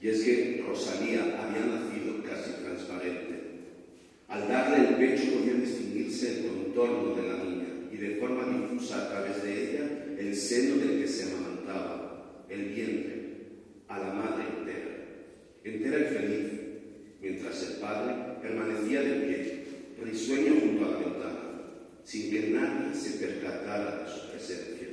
Y es que Rosalía había nacido casi transparente. Al darle el pecho podía distinguirse el contorno de la niña y de forma difusa a través de ella el seno del que se amamantaba, el vientre, a la madre entera y feliz, mientras el padre permanecía de pie, risueño junto a la ventana, sin que nadie se percatara de su presencia.